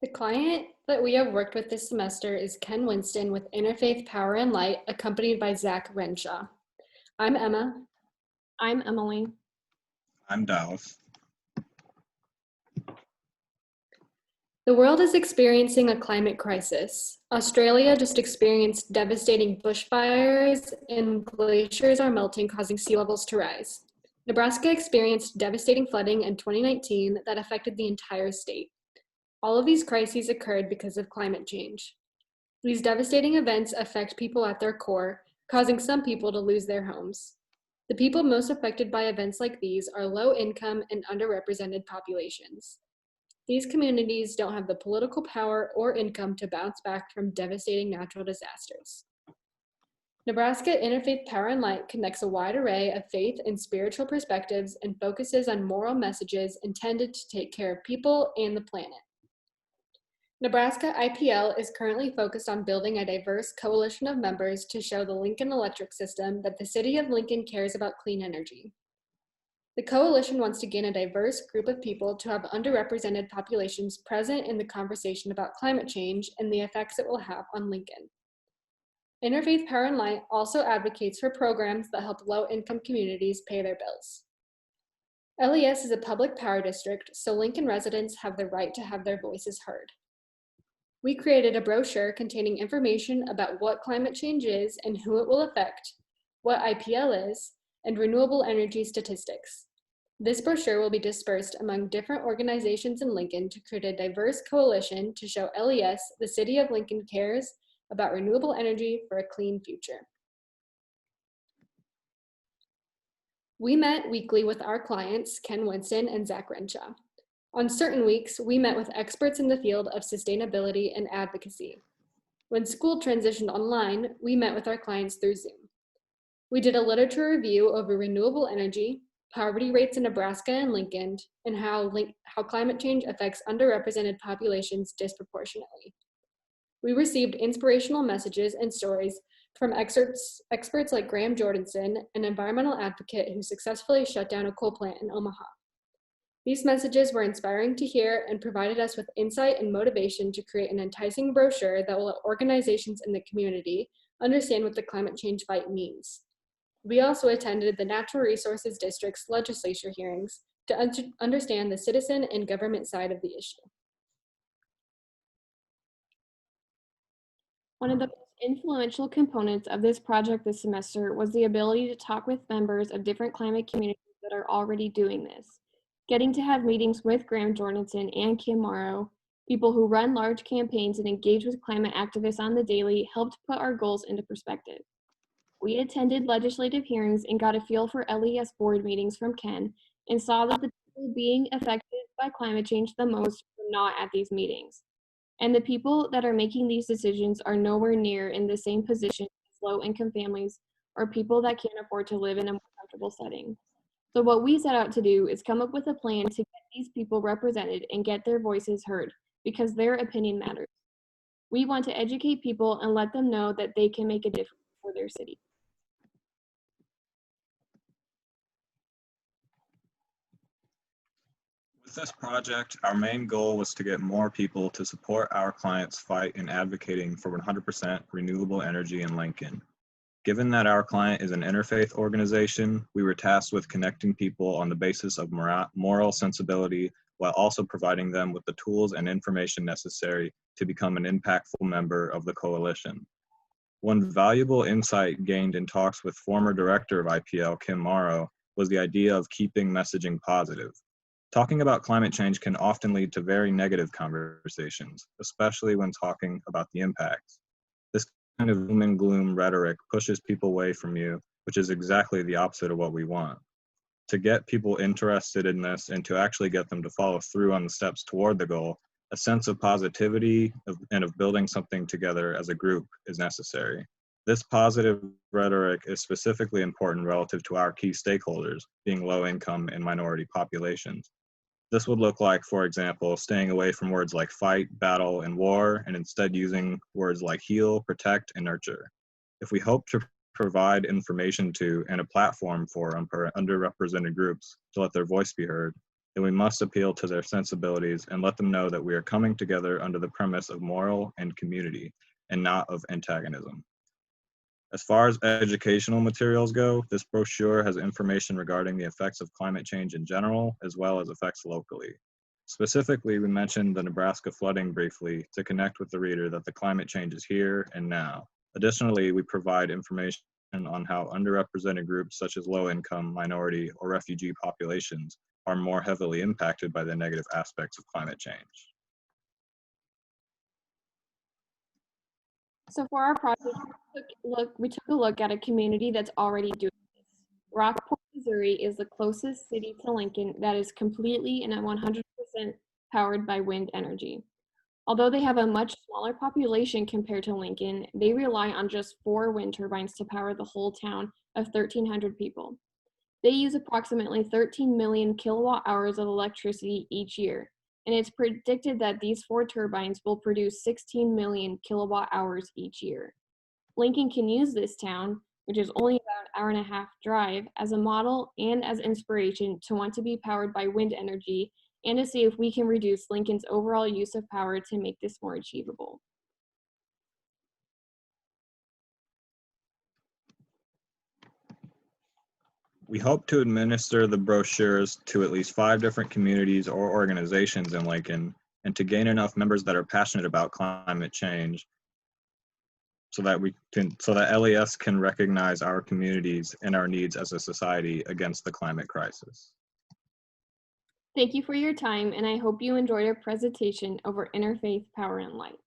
The client that we have worked with this semester is Ken Winston with Interfaith Power and Light, accompanied by Zach Renshaw. I'm Emma. I'm Emily. I'm Dallas. The world is experiencing a climate crisis. Australia just experienced devastating bushfires, and glaciers are melting, causing sea levels to rise. Nebraska experienced devastating flooding in 2019 that affected the entire state. All of these crises occurred because of climate change. These devastating events affect people at their core, causing some people to lose their homes. The people most affected by events like these are low-income and underrepresented populations. These communities don't have the political power or income to bounce back from devastating natural disasters. Nebraska Interfaith Power and Light connects a wide array of faith and spiritual perspectives and focuses on moral messages intended to take care of people and the planet. Nebraska IPL is currently focused on building a diverse coalition of members to show the Lincoln electric system that the city of Lincoln cares about clean energy. The coalition wants to gain a diverse group of people to have underrepresented populations present in the conversation about climate change and the effects it will have on Lincoln. Interfaith Power and Light also advocates for programs that help low-income communities pay their bills. LES is a public power district, so Lincoln residents have the right to have their voices heard. We created a brochure containing information about what climate change is and who it will affect, what IPL is, and renewable energy statistics. This brochure will be dispersed among different organizations in Lincoln to create a diverse coalition to show LES the City of Lincoln cares about renewable energy for a clean future. We met weekly with our clients, Ken Winston and Zach Renshaw. On certain weeks, we met with experts in the field of sustainability and advocacy. When school transitioned online, we met with our clients through Zoom. We did a literature review over renewable energy, poverty rates in Nebraska and Lincoln, and how climate change affects underrepresented populations disproportionately. We received inspirational messages and stories from experts like Graham Jordanson, an environmental advocate who successfully shut down a coal plant in Omaha. These messages were inspiring to hear and provided us with insight and motivation to create an enticing brochure that will let organizations in the community understand what the climate change fight means. We also attended the Natural Resources District's legislature hearings to understand the citizen and government side of the issue. One of the most influential components of this project this semester was the ability to talk with members of different climate communities that are already doing this. Getting to have meetings with Graham Jordanson and Kim Morrow, people who run large campaigns and engage with climate activists on the daily, helped put our goals into perspective. We attended legislative hearings and got a feel for LES board meetings from Ken and saw that the people being affected by climate change the most were not at these meetings. And the people that are making these decisions are nowhere near in the same position as low-income families or people that can't afford to live in a more comfortable setting. So what we set out to do is come up with a plan to get these people represented and get their voices heard, because their opinion matters. We want to educate people and let them know that they can make a difference for their city. With this project, our main goal was to get more people to support our clients' fight in advocating for 100% renewable energy in Lincoln. Given that our client is an interfaith organization, we were tasked with connecting people on the basis of moral sensibility while also providing them with the tools and information necessary to become an impactful member of the coalition. One valuable insight gained in talks with former director of IPL, Kim Morrow, was the idea of keeping messaging positive. Talking about climate change can often lead to very negative conversations, especially when talking about the impacts. This kind of doom and gloom rhetoric pushes people away from you, which is exactly the opposite of what we want. To get people interested in this and to actually get them to follow through on the steps toward the goal, a sense of positivity and of building something together as a group is necessary. This positive rhetoric is specifically important relative to our key stakeholders, being low-income and minority populations. This would look like, for example, staying away from words like fight, battle, and war, and instead using words like heal, protect, and nurture. If we hope to provide information to and a platform for underrepresented groups to let their voice be heard, then we must appeal to their sensibilities and let them know that we are coming together under the premise of moral and community and not of antagonism. As far as educational materials go, this brochure has information regarding the effects of climate change in general, as well as effects locally. Specifically, we mentioned the Nebraska flooding briefly to connect with the reader that the climate change is here and now. Additionally, we provide information on how underrepresented groups such as low-income, minority, or refugee populations are more heavily impacted by the negative aspects of climate change. So for our project, we took a look at a community that's already doing this. Rockport, Missouri is the closest city to Lincoln that is completely and at 100% powered by wind energy. Although they have a much smaller population compared to Lincoln, they rely on just 4 wind turbines to power the whole town of 1,300 people. They use approximately 13 million kilowatt hours of electricity each year, and it's predicted that these 4 turbines will produce 16 million kilowatt hours each year. Lincoln can use this town, which is only about an hour and a half drive, as a model and as inspiration to want to be powered by wind energy and to see if we can reduce Lincoln's overall use of power to make this more achievable. We hope to administer the brochures to at least 5 different communities or organizations in Lincoln, and to gain enough members that are passionate about climate change so that LES can recognize our communities and our needs as a society against the climate crisis. Thank you for your time, and I hope you enjoyed our presentation over Interfaith Power and Light.